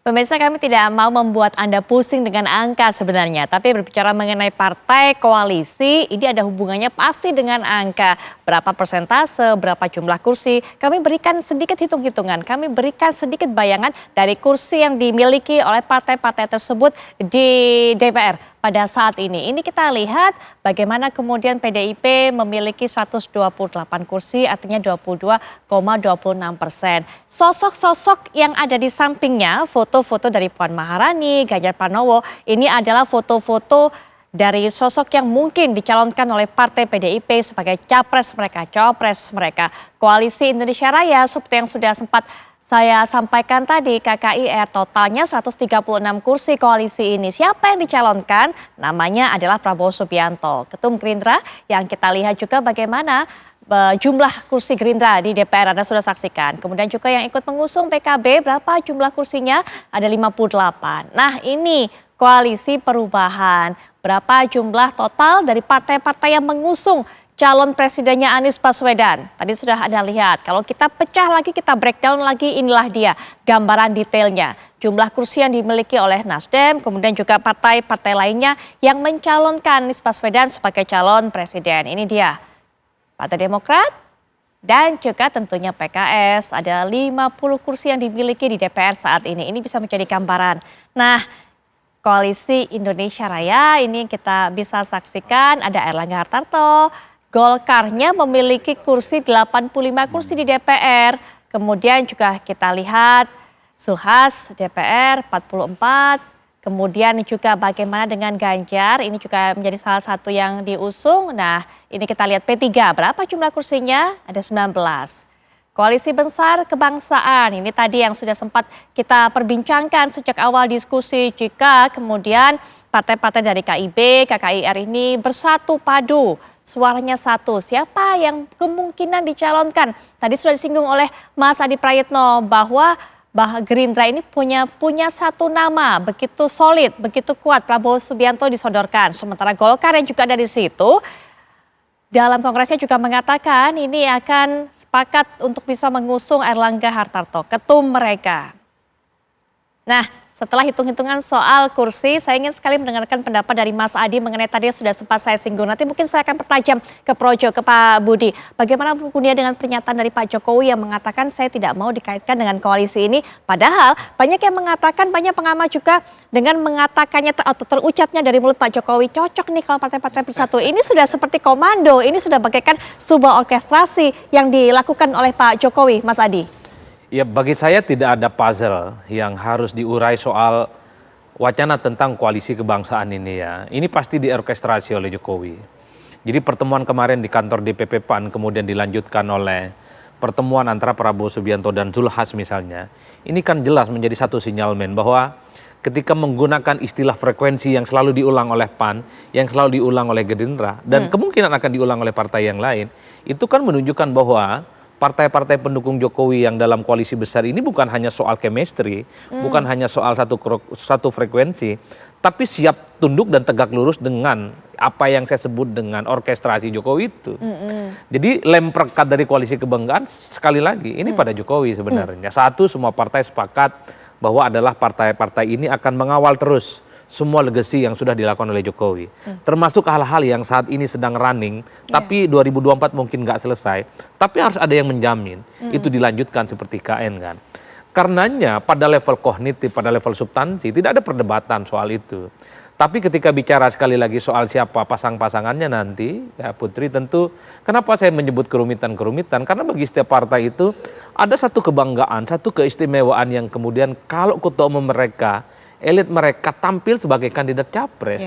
Pemirsa, kami tidak mau membuat Anda pusing dengan angka sebenarnya, tapi berbicara mengenai partai koalisi, ini ada hubungannya pasti dengan angka. Berapa persentase, berapa jumlah kursi, kami berikan sedikit hitung-hitungan, kami berikan sedikit bayangan dari kursi yang dimiliki oleh partai-partai tersebut di DPR pada saat ini. Ini kita lihat bagaimana kemudian PDIP memiliki 128 kursi, artinya 22,26%. Sosok-sosok yang ada di sampingnya, foto-foto dari Puan Maharani, Ganjar Pranowo, ini adalah foto-foto dari sosok yang mungkin dicalonkan oleh partai PDIP sebagai capres mereka, cawapres mereka. Koalisi Indonesia Raya seperti yang sudah sempat saya sampaikan tadi, KKIR totalnya 136 kursi koalisi ini. Siapa yang dicalonkan? Namanya adalah Prabowo Subianto, Ketum Gerindra, yang kita lihat juga bagaimana jumlah kursi Gerindra di DPR Anda sudah saksikan. Kemudian juga yang ikut mengusung PKB, berapa jumlah kursinya? Ada 58. Nah, ini koalisi perubahan. Berapa jumlah total dari partai-partai yang mengusung calon presidennya Anies Baswedan? Tadi sudah Anda lihat. Kalau kita pecah lagi, kita breakdown lagi, inilah dia gambaran detailnya. Jumlah kursi yang dimiliki oleh Nasdem, kemudian juga partai-partai lainnya yang mencalonkan Anies Baswedan sebagai calon presiden. Ini dia. Partai Demokrat dan juga tentunya PKS, ada 50 kursi yang dimiliki di DPR saat ini. Ini bisa menjadi gambaran. Nah, Koalisi Indonesia Raya ini kita bisa saksikan ada Erlangga Hartarto, Golkarnya memiliki kursi 85 kursi di DPR. Kemudian juga kita lihat Zulhas DPR 44. Kemudian juga bagaimana dengan Ganjar, ini juga menjadi salah satu yang diusung. Nah, ini kita lihat P3, berapa jumlah kursinya? Ada 19. Koalisi Besar Kebangsaan, ini tadi yang sudah sempat kita perbincangkan sejak awal diskusi. Jika kemudian partai-partai dari KIB, KKIR ini bersatu padu, suaranya satu, siapa yang kemungkinan dicalonkan? Tadi sudah disinggung oleh Mas Adi Prayitno bahwa Gerindra ini punya satu nama begitu solid, begitu kuat, Prabowo Subianto disodorkan. Sementara Golkar yang juga ada di situ, dalam kongresnya juga mengatakan ini akan sepakat untuk bisa mengusung Erlangga Hartarto, ketum mereka. Nah, setelah hitung-hitungan soal kursi, saya ingin sekali mendengarkan pendapat dari Mas Adi mengenai tadi yang sudah sempat saya singgung. Nanti mungkin saya akan pertajam ke Projo, ke Pak Budi. Bagaimana kemudian dengan pernyataan dari Pak Jokowi yang mengatakan saya tidak mau dikaitkan dengan koalisi ini. Padahal banyak yang mengatakan, banyak pengamat juga dengan mengatakannya atau terucapnya dari mulut Pak Jokowi, cocok nih kalau partai-partai bersatu. Ini sudah seperti komando, ini sudah bagaikan sebuah orkestrasi yang dilakukan oleh Pak Jokowi, Mas Adi. Ya, bagi saya tidak ada puzzle yang harus diurai soal wacana tentang koalisi kebangsaan ini ya. Ini pasti diorkestrasi oleh Jokowi. Jadi pertemuan kemarin di kantor DPP PAN kemudian dilanjutkan oleh pertemuan antara Prabowo Subianto dan Zulhas misalnya. Ini kan jelas menjadi satu sinyalmen bahwa ketika menggunakan istilah frekuensi yang selalu diulang oleh PAN, yang selalu diulang oleh Gerindra, dan kemungkinan akan diulang oleh partai yang lain, itu kan menunjukkan bahwa partai-partai pendukung Jokowi yang dalam koalisi besar ini bukan hanya soal chemistry, bukan hanya soal satu frekuensi, tapi siap tunduk dan tegak lurus dengan apa yang saya sebut dengan orkestrasi Jokowi itu. Jadi lem perekat dari koalisi kebanggaan sekali lagi ini pada Jokowi sebenarnya. Satu, semua partai sepakat bahwa adalah partai-partai ini akan mengawal terus semua legacy yang sudah dilakukan oleh Jokowi. Termasuk hal-hal yang saat ini sedang running, tapi 2024 mungkin nggak selesai. Tapi harus ada yang menjamin itu dilanjutkan seperti KN kan. Karenanya pada level kognitif, pada level substansi tidak ada perdebatan soal itu. Tapi ketika bicara sekali lagi soal siapa pasang-pasangannya nanti, ya Putri tentu kenapa saya menyebut kerumitan-kerumitan? Karena bagi setiap partai itu ada satu kebanggaan, satu keistimewaan yang kemudian kalau ketua umum mereka, elit mereka tampil sebagai kandidat capres.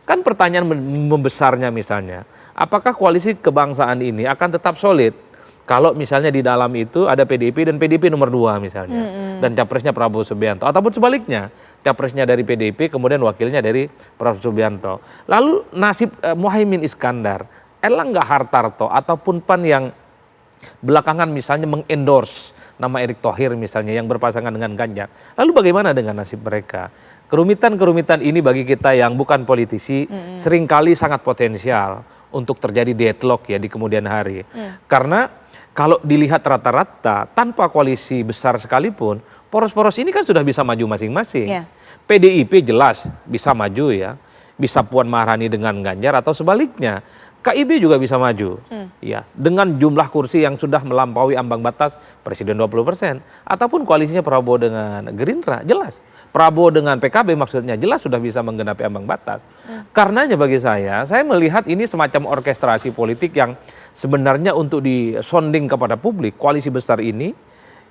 Kan pertanyaan membesarnya misalnya, apakah koalisi kebangsaan ini akan tetap solid kalau misalnya di dalam itu ada PDIP dan PDIP nomor 2 misalnya, dan capresnya Prabowo Subianto, ataupun sebaliknya, capresnya dari PDIP kemudian wakilnya dari Prabowo Subianto. Lalu nasib Muhaimin Iskandar, Erlangga Hartarto, ataupun PAN yang belakangan misalnya mengendorse nama Erick Thohir misalnya yang berpasangan dengan Ganjar. Lalu bagaimana dengan nasib mereka? Kerumitan-kerumitan ini bagi kita yang bukan politisi seringkali sangat potensial untuk terjadi deadlock ya di kemudian hari. Karena kalau dilihat rata-rata tanpa koalisi besar sekalipun poros-poros ini kan sudah bisa maju masing-masing. Iya. PDIP jelas bisa maju ya, bisa Puan Maharani dengan Ganjar atau sebaliknya. KIB juga bisa maju, ya, dengan jumlah kursi yang sudah melampaui ambang batas presiden 20%, ataupun koalisinya Prabowo dengan Gerindra, jelas. Prabowo dengan PKB maksudnya jelas sudah bisa menggenapi ambang batas. Karenanya bagi saya melihat ini semacam orkestrasi politik yang sebenarnya untuk disonding kepada publik. Koalisi besar ini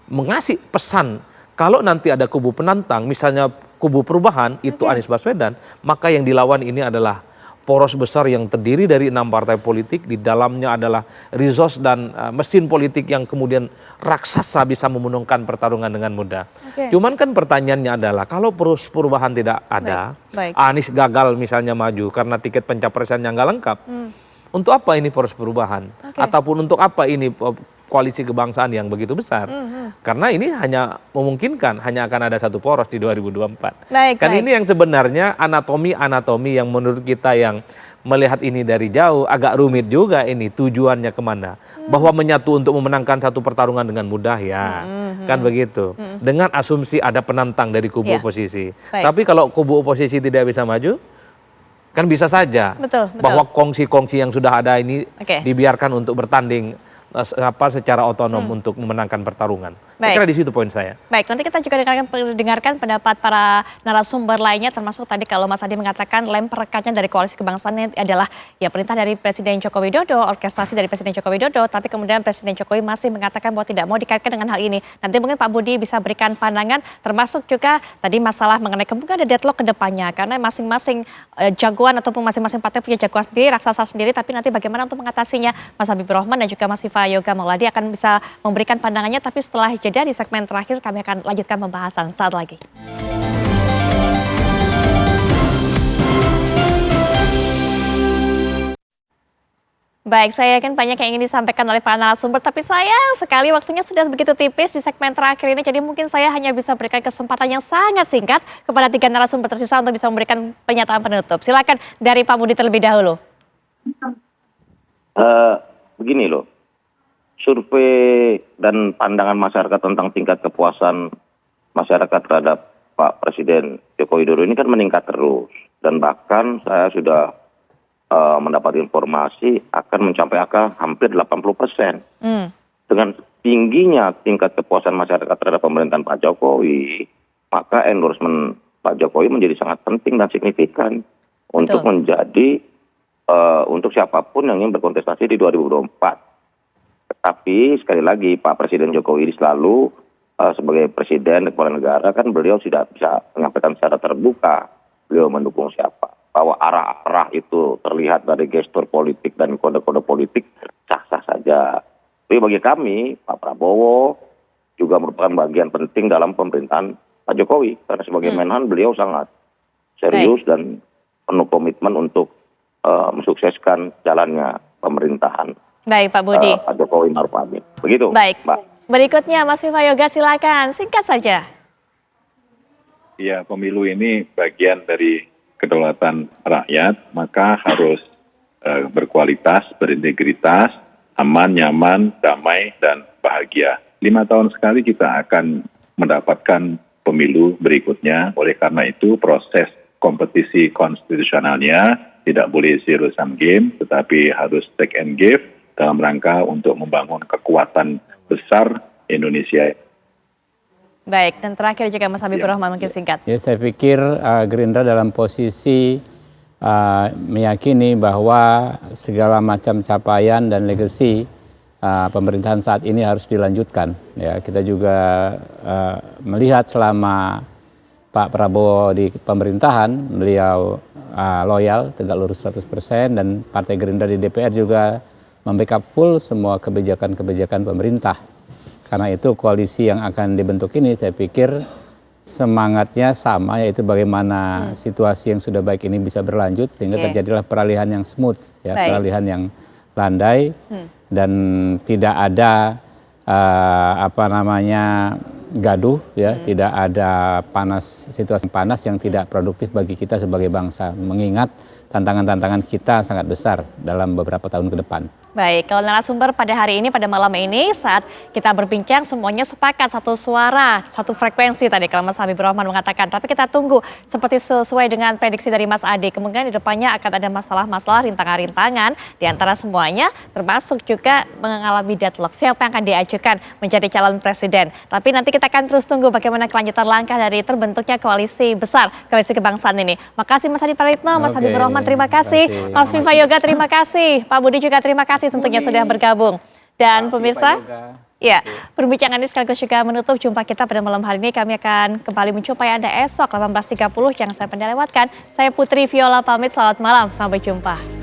mengasih pesan kalau nanti ada kubu penantang, misalnya kubu perubahan itu Anies Baswedan, maka yang dilawan ini adalah poros besar yang terdiri dari 6 partai politik, di dalamnya adalah resource dan mesin politik yang kemudian raksasa bisa memenangkan pertarungan dengan mudah. Cuman kan pertanyaannya adalah kalau poros perubahan tidak ada, Anies gagal misalnya maju karena tiket pencapresannya nggak lengkap, untuk apa ini poros perubahan? Ataupun untuk apa ini koalisi kebangsaan yang begitu besar? Karena ini hanya memungkinkan hanya akan ada satu poros di 2024. Ini yang sebenarnya anatomi yang menurut kita yang melihat ini dari jauh agak rumit juga ini tujuannya kemana. Bahwa menyatu untuk memenangkan satu pertarungan dengan mudah ya, kan begitu. Dengan asumsi ada penantang dari kubu oposisi. Tapi kalau kubu oposisi tidak bisa maju, kan bisa saja bahwa kongsi-kongsi yang sudah ada ini dibiarkan untuk bertanding secara otonom untuk memenangkan pertarungan. Saya kira di situ poin saya. Baik, nanti kita juga dengarkan pendapat para narasumber lainnya, termasuk tadi kalau Mas Adi mengatakan lem perekatnya dari koalisi kebangsaan ini adalah ya perintah dari Presiden Joko Widodo, orkestrasi dari Presiden Joko Widodo, tapi kemudian Presiden Jokowi masih mengatakan bahwa tidak mau dikaitkan dengan hal ini. Nanti mungkin Pak Budi bisa berikan pandangan, termasuk juga tadi masalah mengenai kemungkinan ada deadlock ke depannya, karena masing-masing jagoan ataupun masing-masing partai punya jagoan sendiri, raksasa sendiri, tapi nanti bagaimana untuk mengatasinya, Mas Habibur Rahman dan juga Mas Viva Yoga Mauladi akan bisa memberikan pandangannya, tapi setelah jeda di segmen terakhir kami akan lanjutkan pembahasan saat lagi. Baik, saya yakin banyak yang ingin disampaikan oleh para narasumber, tapi sayang sekali waktunya sudah begitu tipis di segmen terakhir ini, jadi mungkin saya hanya bisa berikan kesempatan yang sangat singkat kepada 3 narasumber tersisa untuk bisa memberikan pernyataan penutup. Silakan dari Pak Budi terlebih dahulu. Begini loh. Survei dan pandangan masyarakat tentang tingkat kepuasan masyarakat terhadap Pak Presiden Joko Widodo ini kan meningkat terus. Dan bahkan saya sudah mendapat informasi akan mencapai angka hampir 80%. Dengan tingginya tingkat kepuasan masyarakat terhadap pemerintahan Pak Jokowi, maka endorsement Pak Jokowi menjadi sangat penting dan signifikan untuk menjadi untuk siapapun yang ingin berkontestasi di 2024. Tapi sekali lagi Pak Presiden Jokowi selalu sebagai presiden kepala negara kan beliau tidak bisa menyampaikan secara terbuka beliau mendukung siapa. Bahwa arah-arah itu terlihat dari gestur politik dan kode-kode politik sah-sah saja. Tapi bagi kami Pak Prabowo juga merupakan bagian penting dalam pemerintahan Pak Jokowi. Karena sebagai Menhan beliau sangat serius dan penuh komitmen untuk mensukseskan jalannya pemerintahan. Baik Pak Budi. Pak Jokowi Maruf Amin. Begitu. Baik. Mbak. Berikutnya Mas Viva Yoga silakan, singkat saja. Ya, pemilu ini bagian dari kedaulatan rakyat, maka harus berkualitas, berintegritas, aman, nyaman, damai, dan bahagia. 5 tahun sekali kita akan mendapatkan pemilu berikutnya. Oleh karena itu proses kompetisi konstitusionalnya tidak boleh zero sum game, tetapi harus take and give dalam rangka untuk membangun kekuatan besar Indonesia. Baik, dan terakhir juga Mas Habibur Rahman mungkin singkat. Ya, saya pikir Gerindra dalam posisi meyakini bahwa segala macam capaian dan legasi pemerintahan saat ini harus dilanjutkan. Ya, kita juga melihat selama Pak Prabowo di pemerintahan, beliau loyal, tegak lurus 100%, dan Partai Gerindra di DPR juga membackup full semua kebijakan-kebijakan pemerintah. Karena itu koalisi yang akan dibentuk ini saya pikir semangatnya sama, yaitu bagaimana situasi yang sudah baik ini bisa berlanjut sehingga terjadilah peralihan yang smooth, ya, peralihan yang landai dan tidak ada gaduh, ya, tidak ada situasi panas yang tidak produktif bagi kita sebagai bangsa, mengingat tantangan-tantangan kita sangat besar dalam beberapa tahun ke depan. Baik, kalau narasumber pada hari ini, pada malam ini saat kita berbincang semuanya sepakat satu suara, satu frekuensi tadi kalau Mas Habibur Rahman mengatakan. Tapi kita tunggu seperti sesuai dengan prediksi dari Mas Ade. Kemungkinan di depannya akan ada masalah-masalah, rintangan-rintangan di antara semuanya, termasuk juga mengalami deadlock. Siapa yang akan diajukan menjadi calon presiden. Tapi nanti kita akan terus tunggu bagaimana kelanjutan langkah dari terbentuknya koalisi besar, koalisi kebangsaan ini. Makasih Mas Adi Praitno, Mas Habibur Rahman, terima kasih. Mas Viva Yoga, terima kasih. Pak Budi juga terima kasih tentunya sudah bergabung. Dan pemirsa, ya, perbincangan ini sekaligus juga menutup jumpa kita pada malam hari ini. Kami akan kembali menjumpai Anda esok 18.30. Jangan sampai Anda lewatkan. Saya Putri Viola pamit, selamat malam, sampai jumpa.